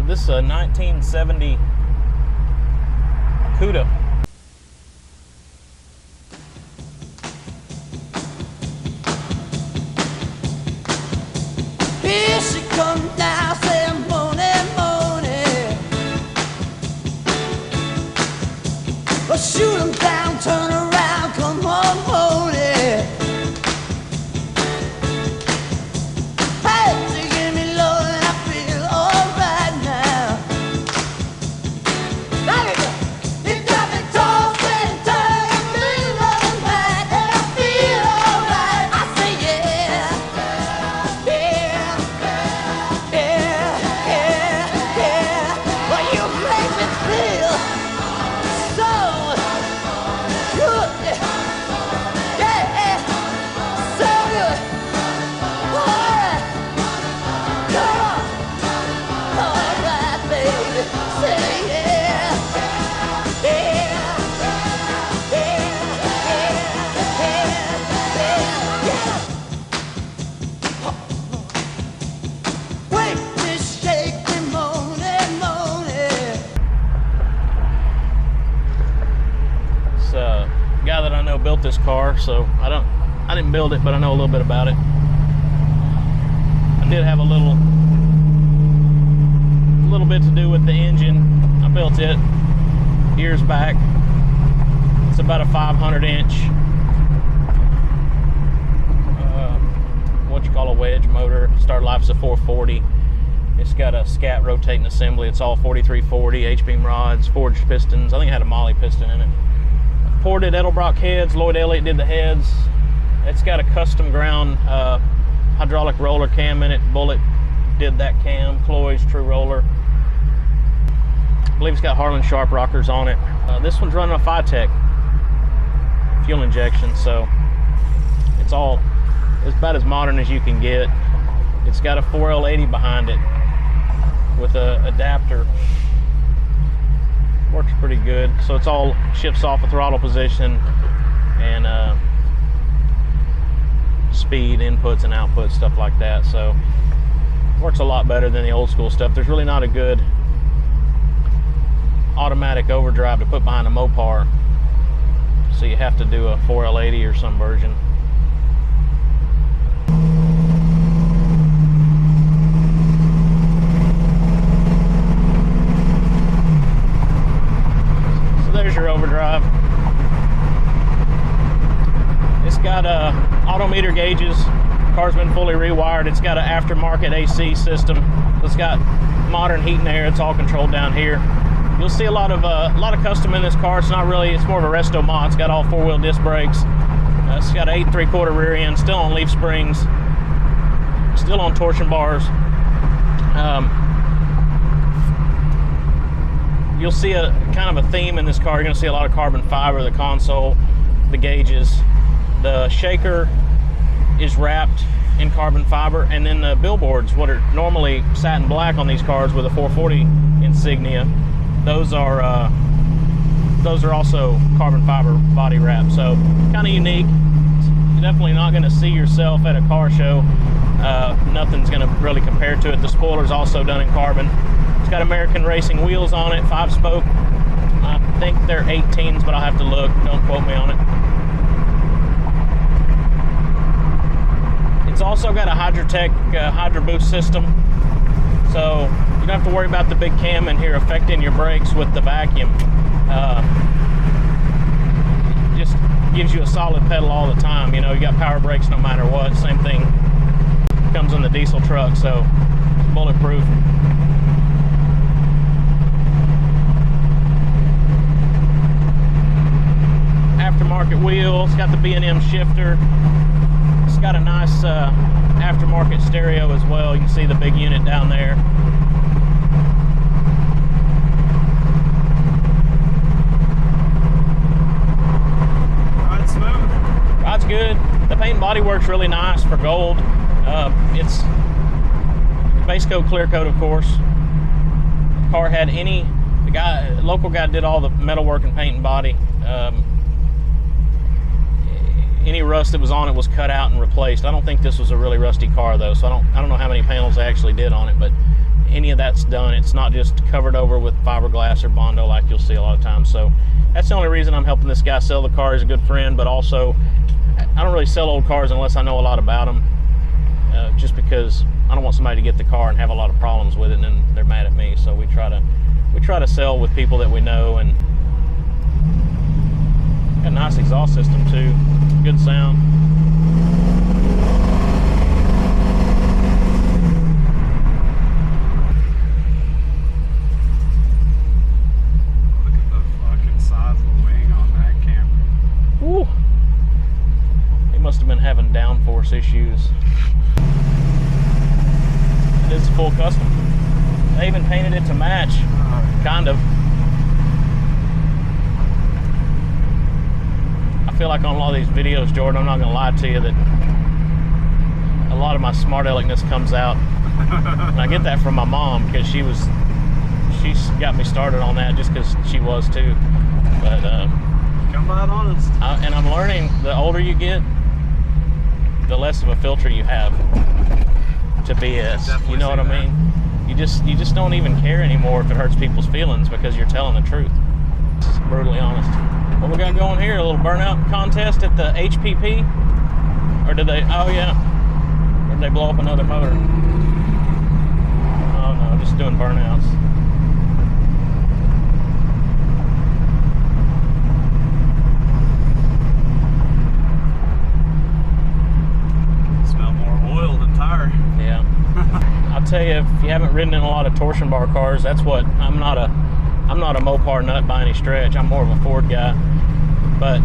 This is a 1970 CUDA. Here she comes now, saying morning, morning. Well, shoot 'em down, turn around, come on, morning. Hey, she give me love and I feel alright now. You got me tossing and turning, feeling right, and I feel alright. I say yeah, yeah, yeah, yeah, yeah. Well, you make me feel so good, yeah, so good. Alright, come on, alright, baby, say yeah, yeah, yeah, yeah, yeah. Wake me, shake me, moaning, moaning. It's a guy that I know built this car, so I didn't build it, but I know a little bit about it. I did have a little bit to do with the engine. I built it years back. It's about a 500-inch what you call a wedge motor. Start life's a 440. It's got a scat rotating assembly. It's all 4340 H-beam rods, forged pistons. I think it had a Molly piston in it. Ported Edelbrock heads. Lloyd Elliott did the heads. It's got a custom ground hydraulic roller cam in it. Bullet did that cam. Cloy's true roller. I believe it's got Harlan Sharp rockers on it. This one's running a Phytech fuel injection, so it's about as modern as you can get. It's got a 4L80 behind it with a adapter. Works pretty good. So it's all shifts off a throttle position and speed inputs and outputs, stuff like that. So works a lot better than the old school stuff. There's really not a good automatic overdrive to put behind a Mopar, so you have to do a 4L80 or some version. So there's your overdrive. It's got auto meter gauges. Car's been fully rewired. It's got an aftermarket AC system. It's got modern heat and air. It's all controlled down here. You'll see a lot of custom in this car. It's not really, it's more of a resto mod. It's got all 4-wheel disc brakes. It's got an 8 3/4 rear end, still on leaf springs, still on torsion bars. You'll see a kind of a theme in this car. You're going to see a lot of carbon fiber, the console, the gauges. The shaker is wrapped in carbon fiber, and then the billboards, what are normally satin black on these cars with a 440 insignia, those are also carbon fiber body wrap. So kind of unique. You're definitely not going to see yourself at a car show. Nothing's going to really compare to it. The spoiler's also done in carbon. It's got American Racing wheels on it, 5-spoke. I think they're 18s, but I'll have to look. Don't quote me on it. It's also got a Hydrotech Hydro Boost system, so you don't have to worry about the big cam in here affecting your brakes with the vacuum. Just gives you a solid pedal all the time. You know, you got power brakes no matter what. Same thing comes in the diesel truck, so it's bulletproof. Aftermarket wheels, got the B&M shifter. It's got a nice aftermarket stereo as well. You can see the big unit down there. Ride's smooth. Ride's good. The paint and body works really nice for gold. It's base coat, clear coat, of course. The car had local guy did all the metalwork and paint and body. Any rust that was on it was cut out and replaced. I don't think this was a really rusty car though, so I don't know how many panels they actually did on it, but any of that's done. It's not just covered over with fiberglass or Bondo like you'll see a lot of times. So that's the only reason I'm helping this guy sell the car. He's a good friend, but also I don't really sell old cars unless I know a lot about them, just because I don't want somebody to get the car and have a lot of problems with it and then they're mad at me. So we try to sell with people that we know. And got a nice exhaust system too, good sound. Must have been having downforce issues. It is a full custom. They even painted it to match, kind of. I feel like on a lot of these videos, Jordan, I'm not gonna lie to you, that a lot of my smart aleckness comes out. And I get that from my mom, because she's got me started on that just because she was too. But come out honest. And I'm learning, the older you get, the less of a filter you have to BS. You know what I mean? You just don't even care anymore if it hurts people's feelings, because you're telling the truth. Just brutally honest. What we got going here? A little burnout contest at the HPP? Or did they? Oh yeah. Or did they blow up another motor? Oh no, just doing burnouts. Yeah. I'll tell you, if you haven't ridden in a lot of torsion bar cars, that's what I'm not a Mopar nut by any stretch. I'm more of a Ford guy. But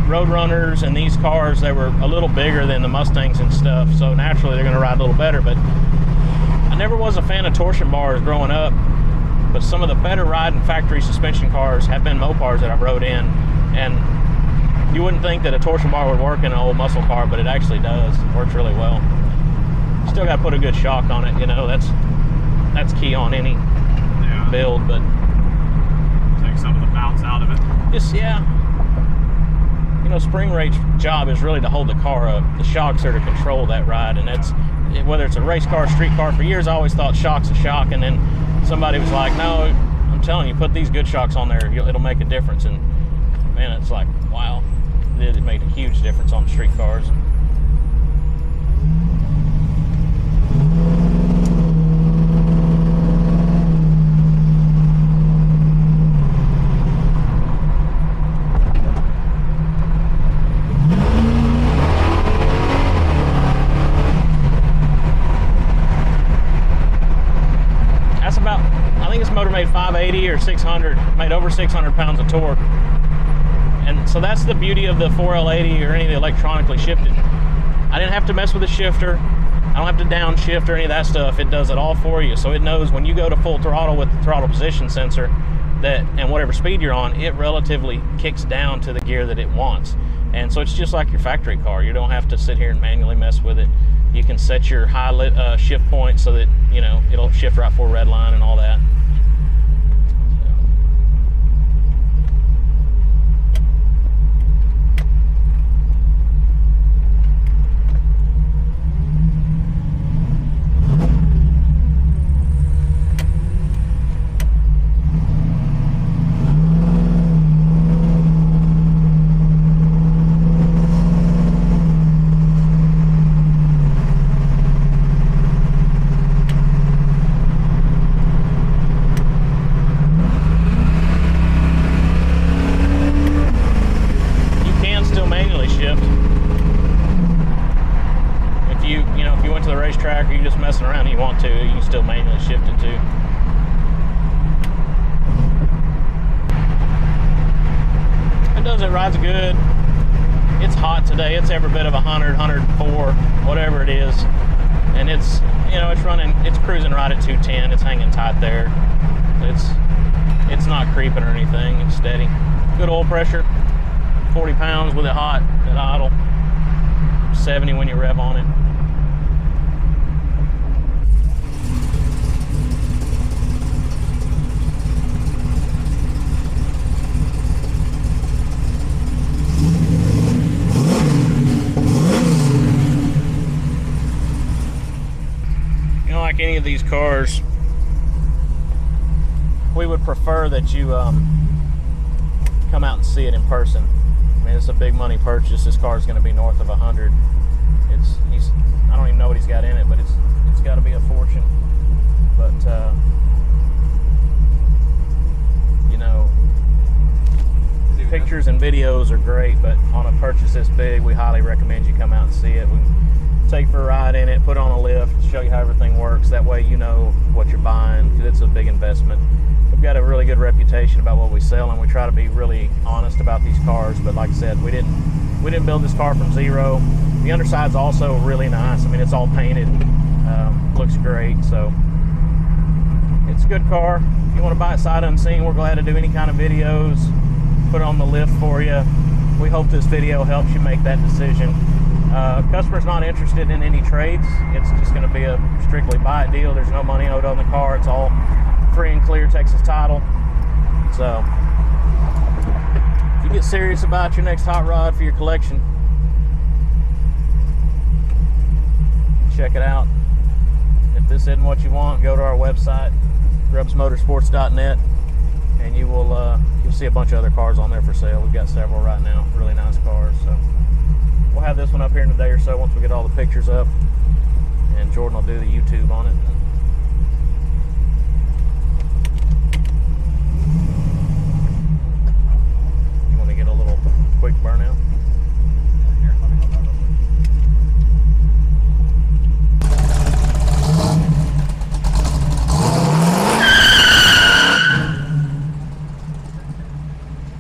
Roadrunners and these cars, they were a little bigger than the Mustangs and stuff, so naturally they're going to ride a little better. But I never was a fan of torsion bars growing up, but some of the better riding factory suspension cars have been Mopars that I've rode in, and you wouldn't think that a torsion bar would work in an old muscle car, but it actually does. It works really well. Still got to put a good shock on it, you know. That's key on any build, but take some of the bounce out of it. Just you know, spring rate's job is really to hold the car up. The shocks are to control that ride, and that's whether it's a race car, street car. For years, I always thought shock's a shock, and then somebody was like, "No, I'm telling you, put these good shocks on there. It'll make a difference." And man, it's like, wow, it made a huge difference on street cars. Motor made 580 or 600, made over 600 pounds of torque. And so that's the beauty of the 4L80 or any of the electronically shifted. I didn't have to mess with the shifter. I don't have to downshift or any of that stuff. It does it all for you. So it knows when you go to full throttle with the throttle position sensor, that and whatever speed you're on, it relatively kicks down to the gear that it wants. And so it's just like your factory car. You don't have to sit here and manually mess with it. You can set your high shift point so that, you know, it'll shift right for red line and all that. Track, or you just messing around and you want to, you can still manually shift it too. It does, it rides good. It's hot today. It's every bit of 100, 104, whatever it is. And it's, you know, it's running, it's cruising right at 210. It's hanging tight there. It's not creeping or anything. It's steady. Good oil pressure. 40 pounds with it hot at idle. 70 when you rev on it. Like any of these cars, we would prefer that you come out and see it in person. I mean, it's a big money purchase. This car is going to be north of 100. I don't even know what he's got in it, but it's got to be a fortune. But you know, pictures and videos are great, but on a purchase this big, we highly recommend you come out and see it. We take for a ride in it, put on a lift, show you how everything works. That way you know what you're buying, because it's a big investment. We've got a really good reputation about what we sell, and we try to be really honest about these cars. But like I said, we didn't build this car from zero. The underside's also really nice. I mean, it's all painted, looks great. So it's a good car. If you want to buy it sight unseen, we're glad to do any kind of videos, put it on the lift for you. We hope this video helps you make that decision. Customer's not interested in any trades. It's just going to be a strictly buy it deal. There's no money owed on the car. It's all free and clear Texas title. So if you get serious about your next hot rod for your collection, check it out. If this isn't what you want, go to our website, grubbsmotorsports.net, and you'll see a bunch of other cars on there for sale. We've got several right now, really nice cars. So we'll have this one up here in a day or so once we get all the pictures up, and Jordan will do the YouTube on it.